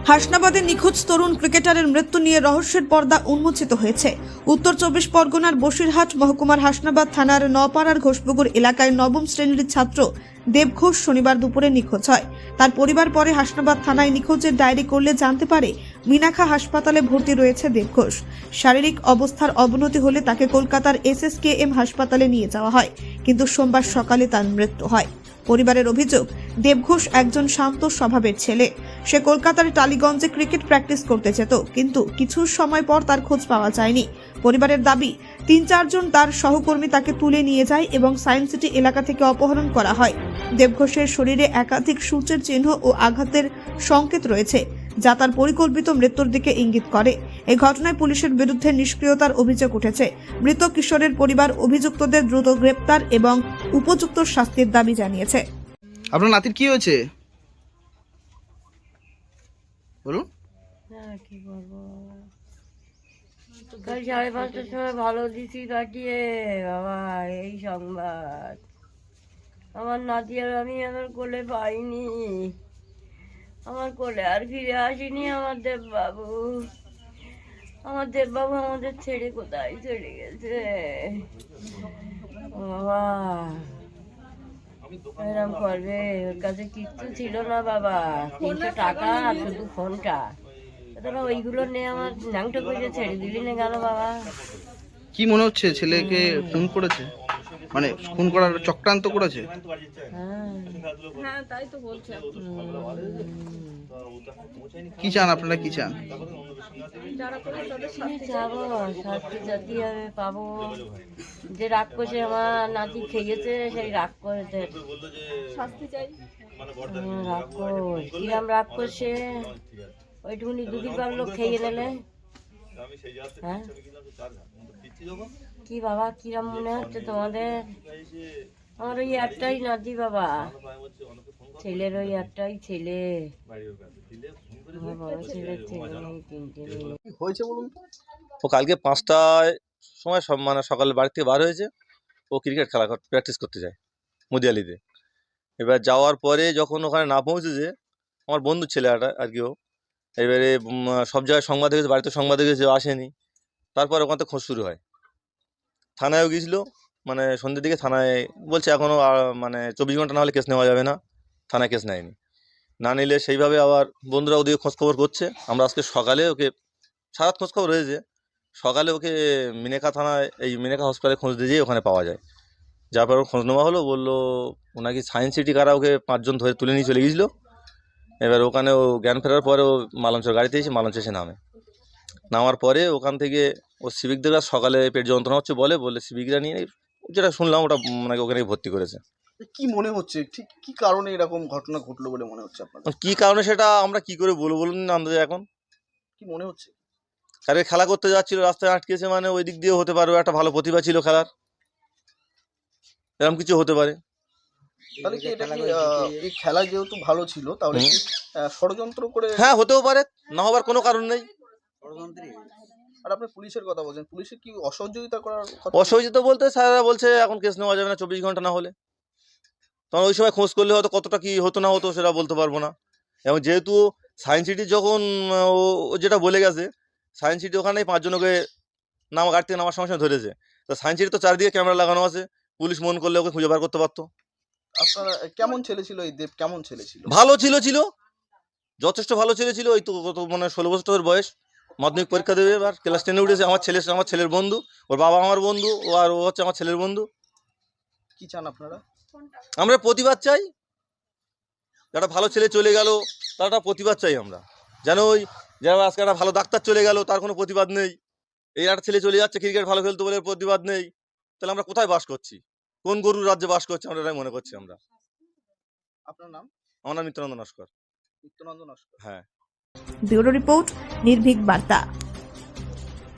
হাসনাবাদে নিখোঁজ তরুণ ক্রিকেটারের মৃত্যু নিয়ে রহস্যের পর্দা উন্মোচিত হয়েছে। উত্তর 24 পরগনার বসিরহাট মহকুমার হাসনাবাদ থানার নপাড়ার ঘোষপুকুর এলাকায় নবম শ্রেণীর ছাত্র দেব ঘোষ শনিবার দুপুরে নিখোঁজ হয়। তার পরিবার পরে হাসনাবাদ থানায় নিখোঁজের ডায়েরি করলে জানতে পারে মিনাখা হাসপাতালে ভর্তি রয়েছে দেব ঘোষ। শারীরিক অবস্থার অবনতি হলে তাকে কলকাতার SSKM হাসপাতালে নিয়ে যাওয়া হয়, কিন্তু সোমবার সকালে তার মৃত্যু হয়। পরিবারের অভিযোগ, দেবঘোষ একজন শান্ত স্বভাবের ছেলে। সে কলকাতার টালিগঞ্জে ক্রিকেট প্র্যাকটিস করতে যেত, কিন্তু কিছু সময় পর তার খোঁজ পাওয়া যায়নি। পরিবারের দাবি, 3-4 জন তার সহকর্মী তাকে তুলে নিয়ে যায় এবং সায়েন্স সিটি এলাকা থেকে অপহরণ করা হয়। দেবঘোষের শরীরে একাধিক সূচের চিহ্ন ও আঘাতের সংকেত রয়েছে, যা তার পরিকল্পিত মৃত্যুর দিকে ইঙ্গিত করে। এই ঘটনায় পুলিশের বিরুদ্ধে নিষ্ক্রিয়তার অভিযোগ উঠেছে। মৃত কিশোরের পরিবার অভিযুক্তদের দ্রুত গ্রেপ্তার এবং উপযুক্ত শাস্তির দাবি জানিয়েছে। আপনার নাতির কি হয়েছে বলুন? কি বলবো, কাল 5:30টার সময় ভালো দিছি কাটিয়ে বাবা এই সংবাদ। আমার নাতি আর আমি আমার কোলে পাইনি, আমার কোলে আর ফিরে আসেনি আমার দেববাবু। আমার দেববাবু আমাদের ছেড়ে কোথায় চলে গেছে বাবা। এরম করবে, ওর কাছে কিচ্ছু ছিল না বাবা, 300 টাকা আর শুধু ফোনটা। তোরা ওইগুলো নিয়ে আমার ন্যাংটো করে ছেড়ে দিলি না গেল বাবা। কি মনে হচ্ছে ছেলেকে খুন করেছে, মানে খুন করার চক্রান্ত করেছে? হ্যাঁ তাই তো বলছে। কি চান আপনারা, কি চান? যাবো শাস্তি জাতি আমি পাবো। যে রাগ করছে আমার নাতি খেয়েছে, সেই রাগ করেছে শাস্তি চাই। রাগ কর কিরাম রাগ করছে, ওইটুকুনি দুদিন পারলো খেয়ে নিলে। হ্যাঁ কি বাবা, কিরাম মনে হচ্ছে তোমাদের? আমার ওই একটাই নাতি বাবা, ছেলের ওই একটাই ছেলে, আমার বড় ছেলের ছেলে নেই, 3টে মেয়ে। হয়েছে বলুন। ও কালকে 5টার সময় মানে সকালে বাড়ি থেকে বার হয়েছে। ও ক্রিকেট খেলা প্র্যাকটিস করতে যায় মুদিয়ালিতে। এবার যাওয়ার পরে যখন ওখানে না পৌঁছেছে, আমার বন্ধুর ছেলে আর কি ও, এবারে সব জায়গায় সংবাদ দেখেছে, বাড়িতে সংবাদ দেখেছে, আসেনি। তারপর ওখান থেকে খোঁজ শুরু হয়। থানায়ও গিয়েছিলো, মানে সন্ধ্যের দিকে থানায় বলছে এখনও মানে 24 ঘন্টা না হলে কেস নেওয়া যাবে না। থানায় কেস নেয়নি, না নিলে সেইভাবে আবার বন্ধুরা ওদিকে খোঁজখবর করছে। আমরা আজকে সকালে ওকে, সারা খোঁজখবর রয়েছে, সকালে ওকে মিনেকা থানায়, এই মিনেকা হসপিটালে খোঁজ দিয়ে ওখানে পাওয়া যায়। যার পর খোঁজ নেওয়া হলো, বললো ওনাকে সায়েন্স সিটি কারা ওকে 5 জন ধরে তুলে নিয়ে চলে গিয়েছিলো। এবার ওখানে ও জ্ঞান ফেরার পরে ও মালঞ্চের গাড়িতে এসে মালঞ্চে এসে নামার পরে ওখান থেকে ও সিভিকদের কাছে সকালে পেট যন্ত্রণা হচ্ছে বলে সিভিকরা নিয়ে, যেটা শুনলাম ওটা মানে ওখানে ভর্তি করেছে। কি মনে হচ্ছে, ঠিক কি কারণে এরকম ঘটনা ঘটলো বলে মনে হচ্ছে আপনার? কি কারণে সেটা আমরা কি করে বলবো বলুন না আন্দাজে এখন। কি মনে হচ্ছে? আরে খেলা করতে যাচ্ছিল, রাস্তায় আটকেছে, মানে ওই দিক দিয়ে হতে পারে, একটা ভালো প্রতিভা ছিল খেলার, এরকম কিছু হতে পারে। তাহলে কি এটা কি এই খেলা যেহেতু ভালো ছিল, তাহলে কি ষড়যন্ত্র করে? হ্যাঁ হতেও পারে, না হবার কোনো কারণ নেই। আর আপনি পুলিশের কথা বলছেন, পুলিশের কি অসহযোগিতা করার কথা? অসহযোগিতা বলতে স্যারেরা বলছে এখন কেস নেওয়া যাবে না 24 ঘন্টা না হলে। তখন ওই সময় খোঁজ করলে হয়তো কতটা কি হতো না হতো সেটা বলতে পারবো না। এবং যেহেতু সায়েন্স সিটি যখন ও যেটা বলে গেছে, সায়েন্স সিটি ওখানেই 5 জনকে গাড়ি থেকে নামার সময় ধরেছে। তো সায়েন্স সিটি তো চারিদিকে ক্যামেরা লাগানো আছে, পুলিশ মন করলে ওকে খুঁজে বার করতে পারতো। আপনার কেমন ছেলে ছিল এই দেব, কেমন ছেলে ছিল? ভালো ছিল, যথেষ্ট ভালো ছেলে ছিল। ওই তো কত মানে 16 বছরের বয়স, মাধ্যমিক পরীক্ষা দেবে, এবার ক্লাস 10-এ উঠেছে। আমার ছেলের বন্ধু, ওর বাবা আমার বন্ধু, ও হচ্ছে আমার ছেলের বন্ধু। কি চান আপনারা? আমরা প্রতিবাদ চাই, একটা ভালো ছেলে চলে গেল তার একটা প্রতিবাদ চাই আমরা। যেন ওই যেন আজকে একটা ভালো ডাক্তার চলে গেল তার কোনো প্রতিবাদ নেই, এই একটা ছেলে চলে যাচ্ছে ক্রিকেট ভালো খেলতে বলে প্রতিবাদ নেই। তাহলে আমরা কোথায় বাস করছি, কোন গরুর রাজ্যে বাস করছি আমরা, এটাই মনে করছি আমরা। আপনার নাম? আমার নাম নিত্যানন্দ নস্কর। নিত্যানন্দ নস্কর। হ্যাঁ। ব্যুরো রিপোর্ট, নির্ভীক বার্তা।